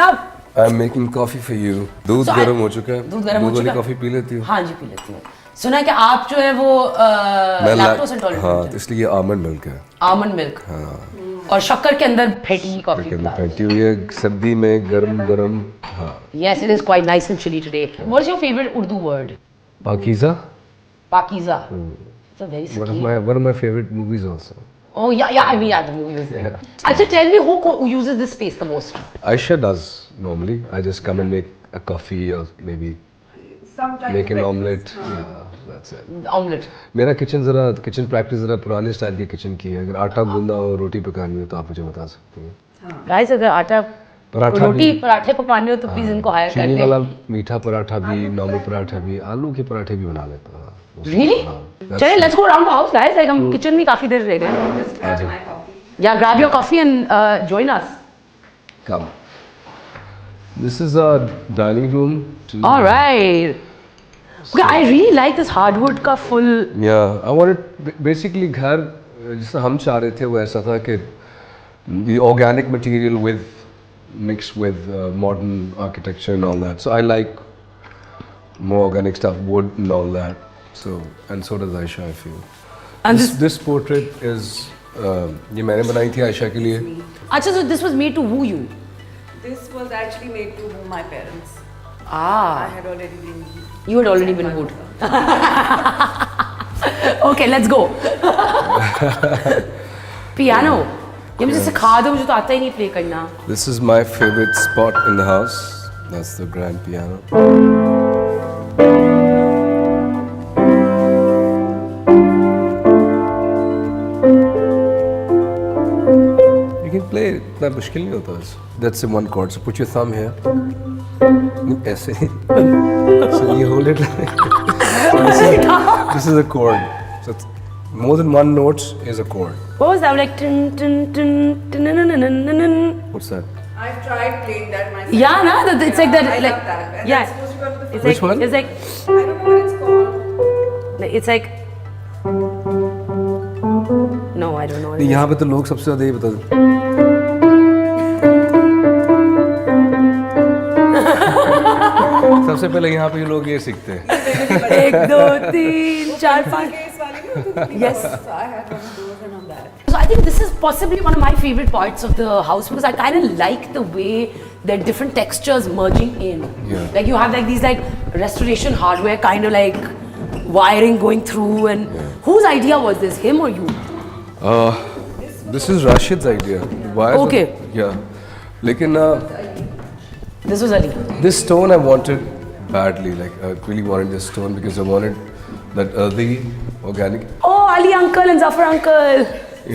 कब? I'm making coffee for you. दूध गर्म हो चुका है. दूध गर्म हो चुका है. वाली कॉफी पी लेती हो? हाँ जी पी लेती हूँ. सुना है कि आप जो है वो लैक्टोज इंटॉलरेंट हाँ, तो इसलिए आमंड मिल्क है. Almond milk. हाँ. और शक्कर के अंदर फेंटी हुई कॉफी. फेंटी हुई है सर्दी में गरम. हाँ. Yes, it is quite nice and chilly today. What is your favorite Urdu word? Pakiza. Pakiza. It's a very one of my favorite movies also. Oh yeah, I mean the movie was there. Actually, tell me who uses this space the most? Aisha does normally. I just come and make a coffee or maybe make an omelette. Yeah, that's it. Omelette. मेरा kitchen practice ज़रा पुराने style की kitchen की है. अगर आटा गूंदा हो रोटी पकानी हो तो आप मुझे बता सकते हैं. Guys, अगर आटा रोटी पराठे पकाने हो तो प्लीज इनको हायर कर चीनी वाला मीठा पराठा भी, नॉर्मल पराठा भी, आलू के पराठे भी बना लेता हूँ. Really? चलिए, let's go around the house, guys. Like हम किचन में काफी देर रह गए. Yeah, grab your coffee and join us. Come. This is our dining room. All right. Okay, I really like this hardwood का full. Yeah, I wanted basically घर जैसा हम चाह रहे थे वो ऐसा था कि the organic material mixed with modern architecture and all that. So I like more organic stuff, wood and all that. So and so does Aisha, I feel. And this portrait is ये मैंने बनाई थी आयशा के लिए. अच्छा, so this was made to woo you. This was actually made to woo my parents. Ah. I had already been. You had already been wooed. Okay, let's go. Piano. ये मुझे सिखा दो, मुझे तो आता ही नहीं प्ले करना. This is my favorite spot in the house. That's the grand piano. Play इतना मुश्किल नहीं होता. That's in one chord. So put your thumb here. ऐसे. So you hold it. This is a chord. So more than one note is a chord. What was that like? What's that? I tried playing that myself. Yeah, no, it's like that. I like, love that. And yeah. that's supposed to go to the It's Which like, one? It's like. I don't know what it's called. It's like. No, I don't know. नहीं यहाँ पे तो लोग सबसे ज़्यादा ये बता देते. सबसे पहले यहाँ पे लोग ये सीखते हैं. 1 2 3 4 5. Yes. So I had one of those and on that. So I think this is possibly one of my favorite parts of the house because I kind of like the way there are different textures merging in. Yeah. Like you have like these like restoration hardware kind of like wiring going through and whose idea was this, him or you? This is Rashid's idea. Why? Okay. Yeah. लेकिन This was Ali. this stone I wanted badly. Like I really wanted this stone because I wanted that earthy, organic. Oh, Ali uncle and Zafar uncle.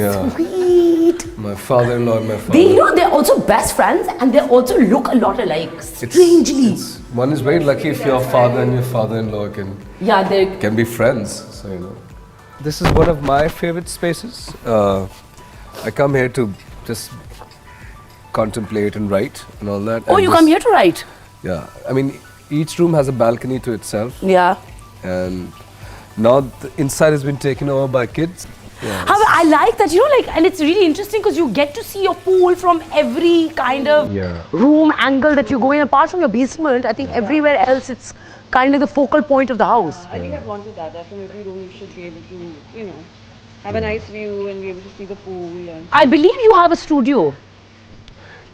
Yeah. Sweet. My father-in-law and my father. They, you know, they're also best friends and they also look a lot alike. Strangely. One is very lucky if your father and your father-in-law Yeah, they can be friends. So you know. This is one of my favorite spaces. I come here to just contemplate and write and all that. Oh, and you come here to write? Yeah. I mean, each room has a balcony to itself. Yeah. And now the inside has been taken over by kids. Yeah. However, I like that, you know, like, and it's really interesting because you get to see your pool from every kind of room angle that you go in. Apart from your basement, I think everywhere else it's kind of the focal point of the house. I think I've wanted that. That from every room you should be able to, you know, have a nice view and be able to see the pool. And I believe you have a studio.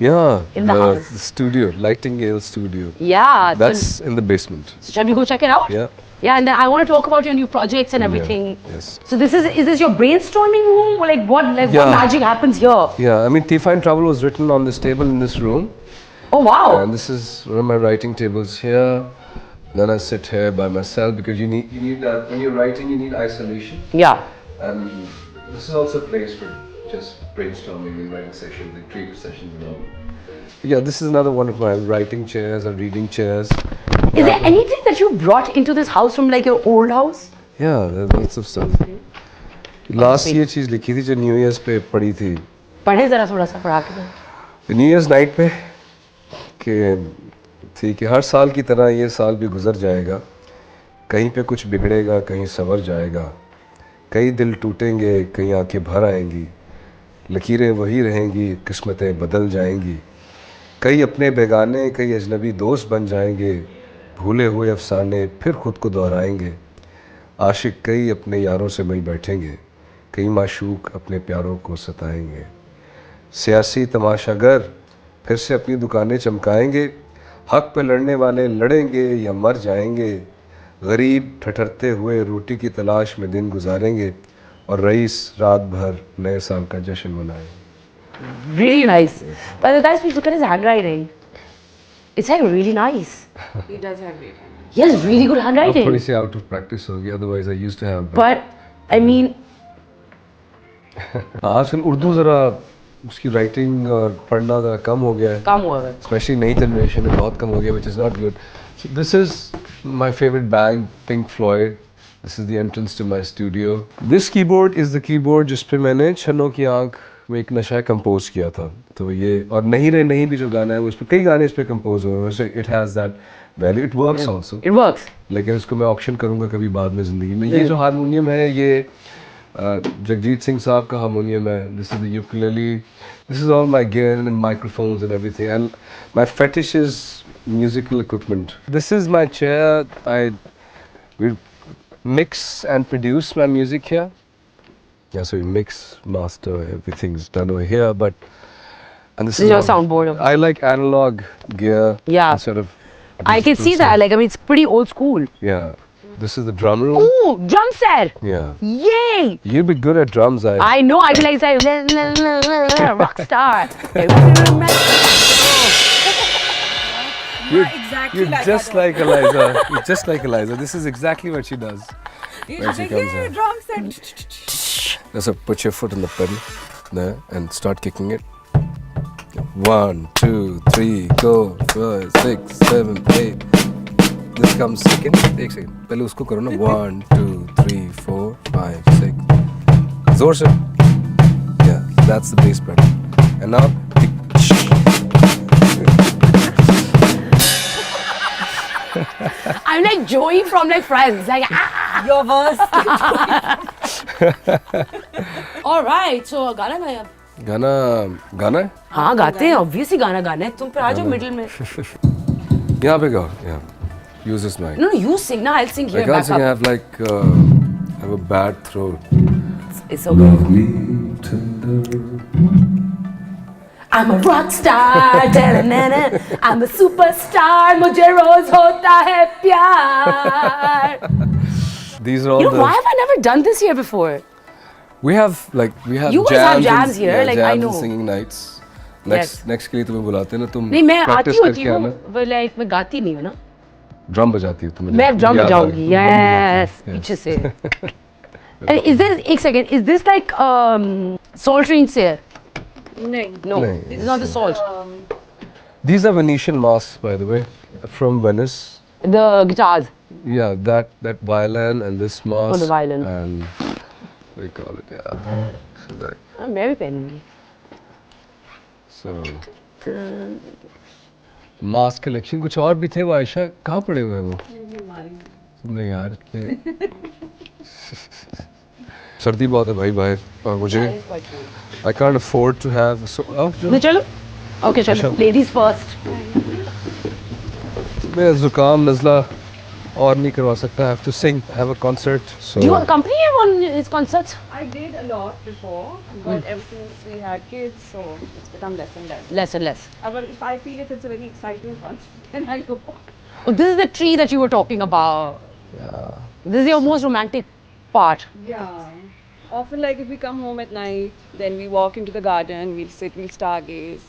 Yeah. In the house. The studio, Lightingale Studio. Yeah. That's in the basement. So shall we go check it out? Yeah. Yeah, and then I want to talk about your new projects and everything. Yeah. Yes. So is this your brainstorming room? Or like what Yeah. what magic happens here? Yeah. I mean, Tifa in Trouble was written on this table in this room. Oh wow. And this is one of my writing tables here. Then I sit here by myself because you need when you're writing you need isolation. Yeah. And this is also a place for just brainstorming and writing sessions, like creative sessions and all. Yeah, this is another one of my writing chairs and reading chairs. Is there anything that you brought into this house from like your old house? Yeah, there's lots of stuff. Last ये चीज़ लिखी थी जो New Year's पे पढ़ी थी. पढ़े जरा थोड़ा सा पढ़ा के. New Year's night पे थी कि हर साल की तरह ये साल भी गुजर जाएगा. कहीं पे कुछ बिगड़ेगा, कहीं संवर जाएगा. कई दिल टूटेंगे, कहीं आंखें भर आएंगी. लकीरें वही रहेंगी, किस्मतें बदल जाएंगी. कई अपने बेगाने कई अजनबी दोस्त बन जाएंगे, भूले हुए अफसाने फिर खुद को दोहराएंगे। आशिक कई अपने यारों से मिल बैठेंगे, कई माशूक अपने प्यारों को सताएंगे। सियासी तमाशागर फिर से अपनी दुकानें चमकाएंगे, हक पे लड़ने वाले लड़ेंगे या मर जाएंगे। गरीब ठठरते हुए रोटी की तलाश में दिन गुजारेंगे, और रईस रात भर नए साल का जश्न मनाएंगे। Really nice. But the guys, please look at his handwriting. It's like really nice. He does have great handwriting. He has really good अब handwriting. थोड़ी सी आउट ऑफ प्रैक्टिस होगी, otherwise I used to have. But I mean, आजकल उर्दू ज़रा उसकी writing और पढ़ना ज़रा कम हो गया है, come over. स्पेशली नई जनरेशन में बहुत कम हो गया, which is not good. So this is my favourite band, Pink Floyd. This is the entrance to my studio. This keyboard is the keyboard जिस पे मैंने छन्नों की आँख में एक नशा कंपोज किया था। तो ये और नहीं रे नहीं भी जो गाना है वो, इस पर कई गाने इस पर कंपोज हुए हैं। It has that value, it works also. It works. लेकिन इसको मैं ऑप्शन करूँगा कभी बाद में ज़िंदगी में। ये जो हारमोनियम है, ये जगजीत सिंह साहब का हारमोनियम है। This is the ukulele, this is all my gear and microphones and everything, and my fetish is musical equipment. This is my chair, I we mix and produce my music here. Yeah, so we mix, master, everything's done over here, but and This is your all- soundboard. I like analog gear Yeah. instead of I can see that. Like, I mean, it's pretty old school. yeah. This is the drum room. Ooh, drum set. Yeah. Yay! You'd be good at drums, I know. I feel like rock star. You're exactly You're like just that. like Eliza. You're just like Eliza. This is exactly what she does when she comes in. Drum set. Just put your foot on the pedal there and start kicking it. 1, 2, 3, go, 5, 6, 7, 8. This comes second. एक second. पहले उसको करो ना. 1, 2, 3, 4, 5, 6. जोर से. Yeah, that's the bass pedal. And now. I'm like Joey from like Friends. Like, ah. Your verse. All right. So गाना गाया. गाना है? हाँ गाते हैं. Obviously गाना गाना है. तुम फिर आ जाओ middle में. यहाँ पे गाओ. Yeah. Use this mic. No, you sing. No, I'll sing here. I can't Back sing. I up. have like I have a bad throat. It's okay. I'm a rock star. Da-na-na-na. I'm a superstar. मुझे रोज होता है प्यार. These are all You know, the. why have I never done this here before? We have You guys have jams here, yeah, like, jams I know. and singing nights. Yes. Next के लिए तुम्हें बुलाते हैं ना, तुम नहीं मैं आती practice होती करके आना. हूँ. But like मैं गाती नहीं हूँ ना. Drum बजाती हो तुम. मैं drum याद आ बजाऊंगी. गया. Yes. Yes. पीछे से. And is this एक second? Is this like soltering chair? No. No. नहीं. This is not the salt. These are Venetian masks, by the way, from Venice. The guitars. Yeah, that violin and this mask. the violin. And we call it, yeah. So, मैं भी पहनूंगी. so mask collection कुछ और भी थे वो, आयशा कहाँ पड़े हुए हैं वो? तुमने यार इतने सर्दी बहुत है भाई बाहर, और मुझे I can't afford to have so तो चलो. Okay चलो. Ladies first. मैं जुकाम नज़ला और नहीं करवा सकता. I have to sing. I have a concert. So Do you accompany him on his concerts? I did a lot before, but ever since we had kids, so it's become less and less. Less and less. But if I feel it's a very exciting concert, then I go. Oh, this is the tree that you were talking about. yeah. This is your most romantic part. Yeah. Often, like if we come home at night, then we walk into the garden, we'll sit, we'll stargaze.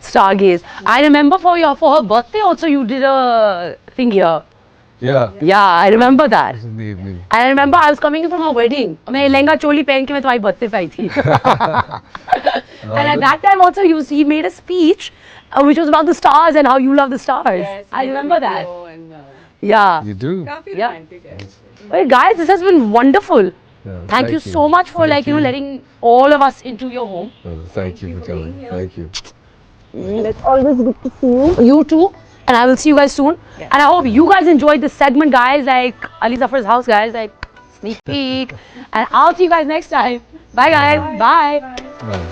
Stargaze. I remember for her birthday also you did a thing here. Yeah. Yeah, I remember that. In the evening. I remember I was coming from a wedding. मैं लहंगा चोली पहन के मैं तुम्हारी birthday पे आई थी. And at that time also he made a speech which was about the stars and how you love the stars. Yes, I remember that. And, Yeah. You do? काफी Yeah. romantic है. Well, guys, this has been wonderful. Yeah, Thank you so much for Thank you. letting all of us into your home. Thank you for coming. Thank you. It's always good to see you. You too. And I will see you guys soon. And I hope you guys enjoyed this segment, guys. Like Ali Zafar's house, guys. Like sneak peek. And I'll see you guys next time. Bye, guys. Bye. Bye.